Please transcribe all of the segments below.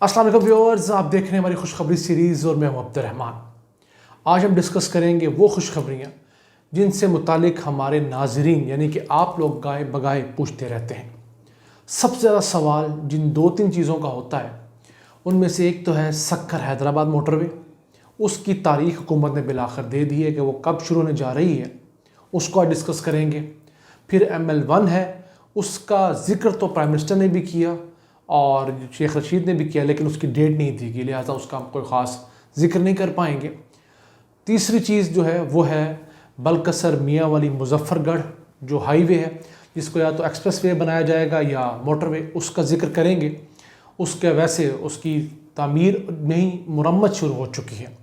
अस्सलाम वालेकुम व्यूअर्स, आप देख रहे हैं हमारी खुशखबरी सीरीज़ और मैं हूं अब्दुर्रहमान। आज हम डिस्कस करेंगे वो खुशखबरियाँ जिनसे मुतालिक हमारे नाजरीन यानी कि आप लोग गाए बगाए पूछते रहते हैं। सबसे ज़्यादा सवाल जिन दो तीन चीज़ों का होता है उनमें से एक तो है सक्कर हैदराबाद मोटरवे। उसकी तारीख हुकूमत ने बिलाखिर दे दी है कि वो कब शुरू होने जा रही है, उसको आज डिस्कस करेंगे। फिर ML1 है, उसका ज़िक्र तो प्राइम मिनिस्टर ने भी किया और शेख रशीद ने भी किया, लेकिन उसकी डेट नहीं दी गई, लिहाजा उसका हम कोई ख़ास जिक्र नहीं कर पाएंगे। तीसरी चीज़ जो है वो है बलकसर मियाँ वाली मुजफ्फरगढ़ जो हाईवे है, जिसको या तो एक्सप्रेस वे बनाया जाएगा या मोटरवे, उसका जिक्र करेंगे। उसके वैसे उसकी तामीर नहीं मुरम्मत शुरू हो चुकी है,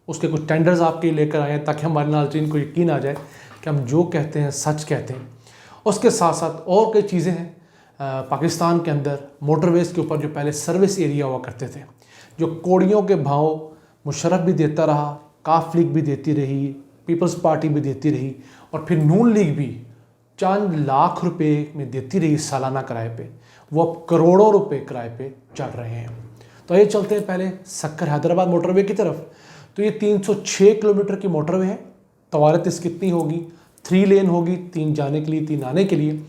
उसके कुछ टेंडर्स आपके लेकर आए हैं ताकि हमारे नाज़रीन को यकीन आ जाए कि हम जो कहते हैं सच कहते हैं। उसके साथ साथ और कई चीज़ें हैं पाकिस्तान के अंदर मोटरवेज़ के ऊपर जो पहले सर्विस एरिया हुआ करते थे, जो कोड़ियों के भाव मुशर्रफ भी देता रहा, काफ लीग भी देती रही, पीपल्स पार्टी भी देती रही और फिर नून लीग भी चंद लाख रुपए में देती रही सालाना किराए पे, वो अब करोड़ों रुपए किराए पे चढ़ रहे हैं। तो ये चलते हैं पहले सक्कर हैदराबाद मोटरवे की तरफ। तो ये 306 किलोमीटर की मोटरवे है। तवारत इसकी कितनी होगी? 3 लेन होगी, 3 जाने के लिए 3 आने के लिए।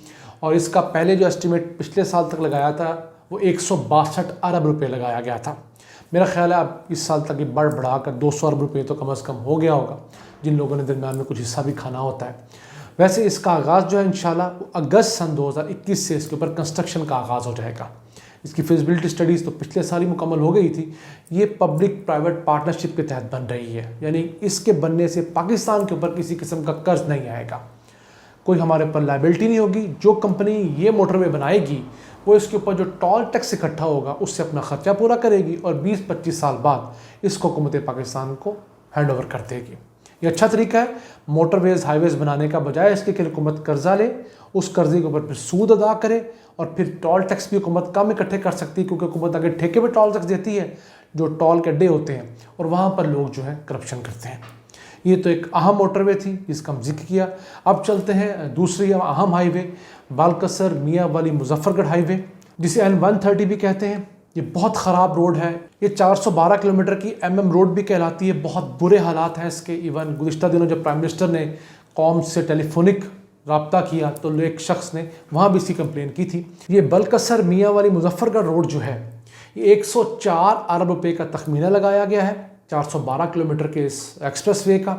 और इसका पहले जो एस्टिमेट पिछले साल तक लगाया था वो 162 अरब रुपए लगाया गया था। मेरा ख्याल है अब इस साल तक ये बढ़ा कर 200 अरब रुपए तो कम से कम हो गया होगा, जिन लोगों ने दरमियान में कुछ हिस्सा भी खाना होता है। वैसे इसका आगाज़ जो है इंशाल्लाह अगस्त सन 2021 से इसके ऊपर कंस्ट्रक्शन का आगाज़ हो जाएगा। इसकी फिजिबिलिटी स्टडीज़ तो पिछले साल ही मुकम्मल हो गई थी। ये पब्लिक प्राइवेट पार्टनरशिप के तहत बन रही है, यानी इसके बनने से पाकिस्तान के ऊपर किसी किस्म का कर्ज नहीं आएगा, कोई हमारे पर लाइबिलिटी नहीं होगी। जो कंपनी ये मोटरवे बनाएगी वो इसके ऊपर जो टोल टैक्स इकट्ठा होगा उससे अपना खर्चा पूरा करेगी और 20-25 साल बाद इसको हुकूमत पाकिस्तान को हैंड ओवर कर देगी। ये अच्छा तरीका है मोटरवेज़ हाईवेज़ बनाने का, बजाय इसके कि हुकूमत कर्जा ले, उस कर्जे के ऊपर फिर सूद अदा करे और फिर टोल टैक्स भी हुकूमत कम इकट्ठे कर सकती है, क्योंकि हुकूमत अगर ठेके पर टोल टैक्स देती है जो टोल के अड्डे होते हैं और वहाँ पर लोग जो है करप्शन करते हैं। ये तो एक अहम मोटरवे थी जिसका हम जिक्र किया। अब चलते हैं दूसरी अहम हाईवे बालकसर मियाँ वाली मुजफ्फरगढ़ हाईवे, जिसे N130 भी कहते हैं। ये बहुत ख़राब रोड है। ये 412 किलोमीटर की MM रोड भी कहलाती है। बहुत बुरे हालात हैं इसके। इवन गुज़िश्ता दिनों जब प्राइम मिनिस्टर ने कौम से टेलीफोनिक रब्ता किया तो एक शख्स ने वहाँ भी इसकी कंप्लेन की थी। ये बलकसर मियाँ वाली मुजफ्फरगढ़ रोड जो है ये 104 अरब रुपये का तखमीना लगाया गया है 412 किलोमीटर के इस एक्सप्रेस वे का,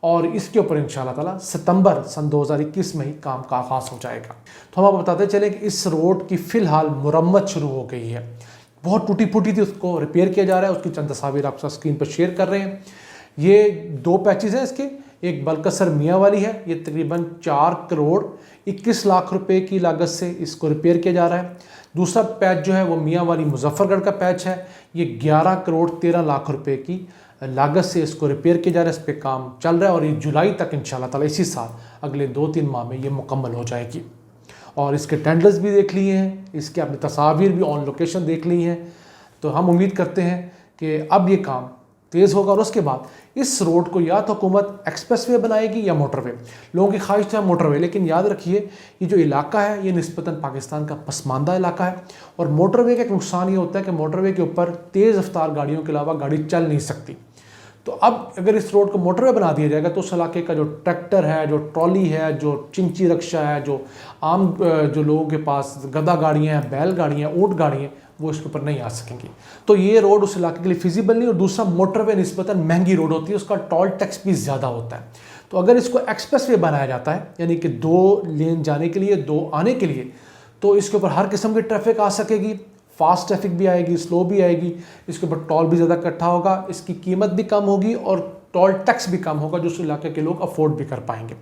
और इसके ऊपर इंशाल्लाह ताला सितंबर सन 2021 में ही काम का आगाज़ हो जाएगा। तो हम आपको बताते चलें कि इस रोड की फ़िलहाल मुरम्मत शुरू हो गई है। बहुत टूटी फूटी थी, उसको रिपेयर किया जा रहा है। उसकी चंद तस्वीर आपके साथ स्क्रीन पर शेयर कर रहे हैं। ये 2 पैचेज़ हैं इसके, एक बलकसर मियाँ वाली है, ये तकरीबन 4 करोड़ 21 लाख रुपए की लागत से इसको रिपेयर किया जा रहा है। दूसरा पैच जो है वो मियाँ वाली मुजफ्फरगढ़ का पैच है, ये 11 करोड़ 13 लाख रुपए की लागत से इसको रिपेयर किया जा रहा है। इस पर काम चल रहा है और ये जुलाई तक इंशाल्लाह ताला इसी साल अगले 2-3 माह में ये मुकम्मल हो जाएगी। और इसके टेंडर्स भी देख लिए हैं, इसके अपनी तस्वीर भी ऑन लोकेशन देख ली हैं। तो हम उम्मीद करते हैं कि अब ये काम तेज़ होगा और उसके बाद इस रोड को या तो हुकूमत एक्सप्रेस वे बनाएगी या मोटरवे। लोगों की ख्वाहिश था मोटरवे, लेकिन याद रखिए ये जो इलाका है ये निस्बतन पाकिस्तान का पसमानदा इलाका है और मोटरवे का एक नुकसान ये होता है कि मोटरवे के ऊपर तेज़ रफ्तार गाड़ियों के अलावा गाड़ी चल नहीं सकती। तो अब अगर इस रोड को मोटरवे बना दिया जाएगा तो उस इलाके का जो ट्रैक्टर है, जो ट्रॉली है, जो चिंची रक्षा है, जो आम जो लोगों के पास गधा गाड़ियाँ हैं, बैल गाड़ियाँ, ऊँट गाड़ियाँ, वो इसके ऊपर नहीं आ सकेंगी। तो ये रोड उस इलाके के लिए फिजिबल नहीं। और दूसरा मोटरवे निस्बतन महंगी रोड होती है, उसका टोल टैक्स भी ज़्यादा होता है। तो अगर इसको एक्सप्रेस वे बनाया जाता है, यानी कि 2 लेन जाने के लिए 2 आने के लिए, तो इसके ऊपर हर किस्म की ट्रैफिक आ सकेगी, फास्ट ट्रैफिक भी आएगी, स्लो भी आएगी, इसके ऊपर टोल भी ज़्यादा इकट्ठा होगा, इसकी कीमत भी कम होगी और टोल टैक्स भी कम होगा जो उस इलाके के लोग अफोर्ड भी कर पाएंगे।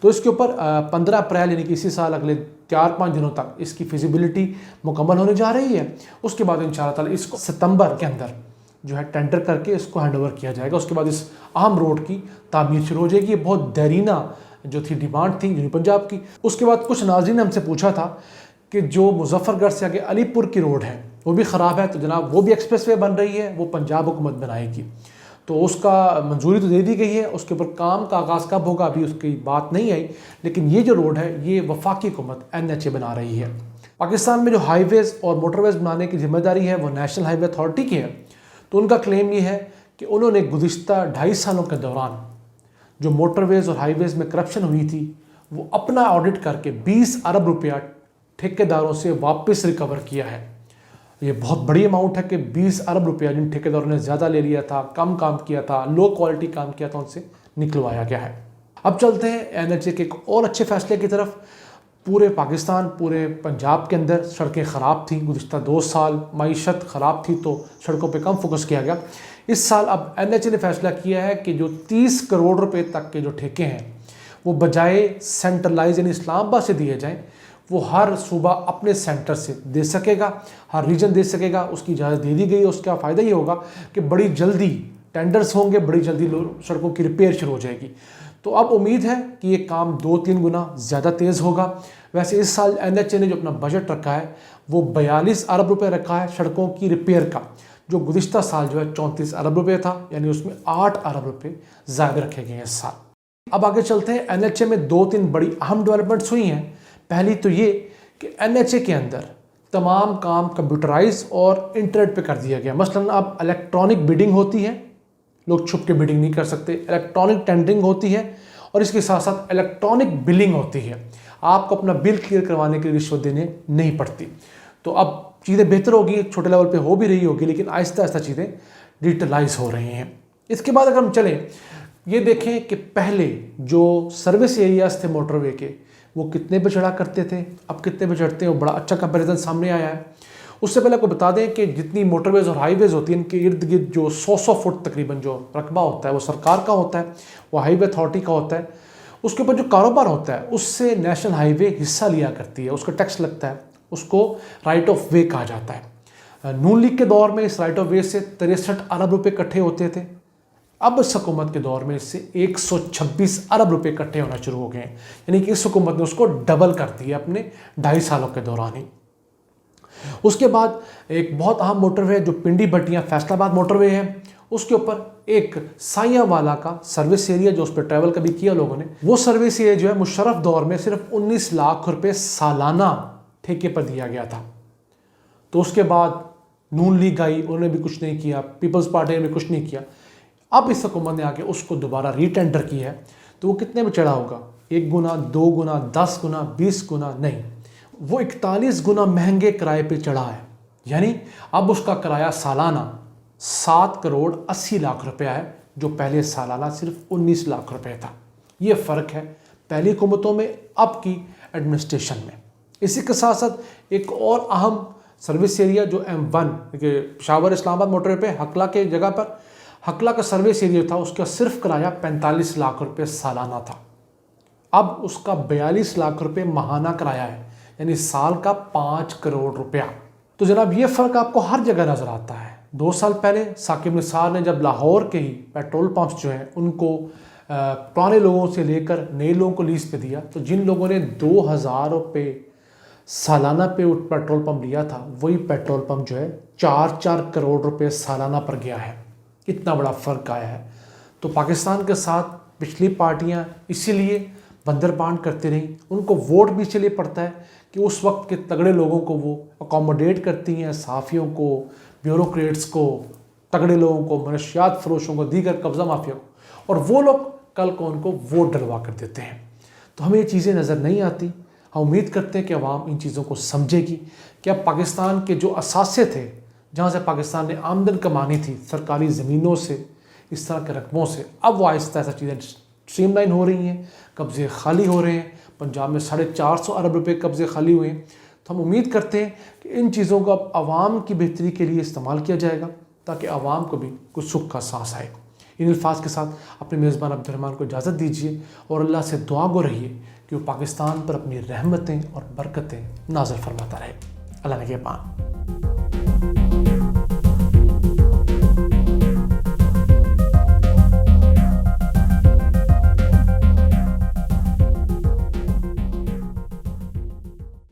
तो इसके ऊपर 15 अप्रैल यानी कि इसी साल अगले 4-5 दिनों तक इसकी फिजिबिलिटी मुकम्मल होने जा रही है। उसके बाद इंशाल्लाह ताला इसको सितंबर के अंदर जो है टेंडर करके इसको हैंड ओवर किया जाएगा। उसके बाद इस अहम रोड की तामीर शुरू हो जाएगी। ये बहुत देरीना जो थी डिमांड थी यूनी पंजाब की। उसके बाद कुछ नाज़रीन ने हमसे पूछा था कि जो मुजफ्फरगढ़ से आगे अलीपुर की रोड है वो भी ख़राब है, तो जनाब वो भी एक्सप्रेस वे बन रही है, वो पंजाब हुकूमत बनाएगी। तो उसका मंजूरी तो दे दी गई है, उसके ऊपर काम का आगाज़ कब होगा अभी उसकी बात नहीं आई। लेकिन ये जो रोड है ये वफाकी हुकूमत NHA बना रही है। पाकिस्तान में जो हाईवेज़ और मोटरवेज़ बनाने की जिम्मेदारी है वो नेशनल हाईवे अथॉरिटी की है। तो उनका क्लेम ये है कि उन्होंने गुज़िश्ता 2.5 सालों के दौरान जो मोटरवेज़ और हाईवेज़ में करप्शन हुई थी वो अपना ऑडिट करके 20 अरब रुपया ठेकेदारों से वापस रिकवर किया है। ये बहुत बड़ी अमाउंट है कि 20 अरब रुपया जिन ठेकेदारों ने ज़्यादा ले लिया था, कम काम किया था, लो क्वालिटी काम किया था, उनसे निकलवाया गया है। अब चलते हैं NHA के एक और अच्छे फैसले की तरफ। पूरे पाकिस्तान, पूरे पंजाब के अंदर सड़कें ख़राब थी, गुज़िश्ता 2 साल मईशत ख़राब थी तो सड़कों पे कम फोकस किया गया। इस साल अब NHA ने फैसला किया है कि जो 30 करोड़ रुपए तक के जो ठेके हैं वो बजाय सेंट्रलाइज यानी इस्लामाबाद से दिए जाएँ, वो हर सूबा अपने सेंटर से दे सकेगा, हर रीजन दे सकेगा। उसकी इजाज़त दे दी गई है। उसका फ़ायदा ये होगा कि बड़ी जल्दी टेंडर्स होंगे, बड़ी जल्दी सड़कों की रिपेयर शुरू हो जाएगी। तो अब उम्मीद है कि ये काम 2-3 गुना ज़्यादा तेज़ होगा। वैसे इस साल NHA ने जो अपना बजट रखा है वो 42 अरब रुपये रखा है सड़कों की रिपेयर का, जो गुज़िश्ता साल जो है 34 अरब रुपये था, यानी उसमें 8 अरब रुपये ज़्यादा रखे गए हैं इस साल। अब आगे चलते हैं। NHA में 2-3 बड़ी अहम डेवलपमेंट्स हुई हैं। पहली तो ये कि NHA के अंदर तमाम काम कंप्यूटराइज और इंटरनेट पे कर दिया गया। मसलन अब इलेक्ट्रॉनिक बिडिंग होती है, लोग छुप के बिडिंग नहीं कर सकते, इलेक्ट्रॉनिक टेंडरिंग होती है और इसके साथ साथ इलेक्ट्रॉनिक बिलिंग होती है। आपको अपना बिल क्लियर करवाने के लिए रिश्वत देने नहीं पड़ती। तो अब चीज़ें बेहतर होगी, छोटे लेवल पे हो भी रही होगी, लेकिन आहिस्ता आहिस्ता चीज़ें डिजिटलाइज हो रही हैं। इसके बाद अगर हम चलें, ये देखें कि पहले जो सर्विस एरियाज थे मोटरवे के वो कितने पे चढ़ा करते थे, अब कितने पे चढ़ते हैं, वो बड़ा अच्छा कंपैरिजन सामने आया है। उससे पहले आपको बता दें कि जितनी मोटरवेज़ और हाईवेज़ होती हैं इनके इर्द गिर्द जो 100 फुट तकरीबन जो रकबा होता है वो सरकार का होता है, वो हाईवे अथॉरिटी का होता है। उसके ऊपर जो कारोबार होता है उससे नेशनल हाईवे हिस्सा लिया करती है, उसका टैक्स लगता है, उसको राइट ऑफ वे कहा जाता है। नून लीग के दौर में इस राइट ऑफ वे से 63 अरब रुपये इकट्ठे होते थे। अब इस हुकूमत के दौर में इससे 126 अरब रुपए इकट्ठे होना शुरू हो गए हैं, यानी कि इस हुकूमत ने उसको डबल कर दिया अपने 2.5 सालों के दौरान ही। उसके बाद एक बहुत अहम मोटरवे जो पिंडी भटियां फैसलाबाद मोटरवे है, उसके ऊपर एक साइयावाला का सर्विस एरिया जो उस पर ट्रैवल कभी किया लोगों ने, वो सर्विस एरिया जो है मुशर्रफ दौर में सिर्फ 19 लाख रुपए सालाना ठेके पर दिया गया था। तो उसके बाद नून लीग आई, उन्होंने भी कुछ नहीं किया, पीपल्स पार्टी ने भी कुछ नहीं किया। अब इस हुकूमत ने आके उसको दोबारा रीटेंडर किया है, तो वो कितने में चढ़ा होगा? 1 गुना, 2 गुना, 10 गुना, 20 गुना नहीं, वो 41 गुना महंगे किराए पे चढ़ा है। यानी अब उसका किराया सालाना 7 करोड़ 80 लाख रुपया है, जो पहले सालाना सिर्फ 19 लाख रुपये था। ये फ़र्क है पहली हुकूमतों में अब की एडमिनिस्ट्रेशन में। इसी के साथ साथ एक और अहम सर्विस एरिया जो M1 पेशावर इस्लामाबाद मोटरवे पे हकला के जगह पर, हकला का सर्विस एरिया था, उसका सिर्फ किराया 45 लाख रुपए सालाना था। अब उसका 42 लाख रुपए माहाना किराया है, यानी साल का 5 करोड़ रुपया। तो जनाब ये फ़र्क आपको हर जगह नज़र आता है। 2 साल पहले साकिब निसार ने जब लाहौर के ही पेट्रोल पंप्स जो हैं उनको पुराने लोगों से लेकर नए लोगों को लीज पे दिया, तो जिन लोगों ने 2000 रुपये सालाना पे पेट्रोल पंप लिया था, वही पेट्रोल पंप जो है 4-4 करोड़ रुपए सालाना पर गया है। इतना बड़ा फ़र्क आया है। तो पाकिस्तान के साथ पिछली पार्टियां इसीलिए बंदरबांट करती रहीं, उनको वोट भी इसलिए पड़ता है कि उस वक्त के तगड़े लोगों को वो अकोमोडेट करती हैं, सहाफ़ियों को, ब्यूरोक्रेट्स को, तगड़े लोगों को, मनशियात फरोशों को, दीगर कब्ज़ा माफिया को, और वो लोग कल को उनको वोट डलवा कर देते हैं। तो हमें ये चीज़ें नज़र नहीं आती। हम उम्मीद करते हैं कि अवाम इन चीज़ों को समझेगी कि अब पाकिस्तान के जो असासे थे, जहाँ से पाकिस्तान ने आमदन कमानी थी सरकारी ज़मीनों से, इस तरह के रकबों से, अब वो आहिस्ता आहिस्ता चीज़ें स्ट्रीमलाइन हो रही हैं, कब्ज़े खाली हो रहे हैं। पंजाब में 450 अरब रुपए कब्ज़े खाली हुए हैं। तो हम उम्मीद करते हैं कि इन चीज़ों को अब आवाम की बेहतरी के लिए इस्तेमाल किया जाएगा, ताकि आवाम को भी कुछ सुख का सांस आए। इन अल्फाज के साथ अपने मेज़बान अब्दुर्रहमान को इजाज़त दीजिए और अल्लाह से दुआ गो रहिए कि वो पाकिस्तान पर अपनी रहमतें और बरकतें नाज़िल फरमाता रहे। अल्लाह ने के पान।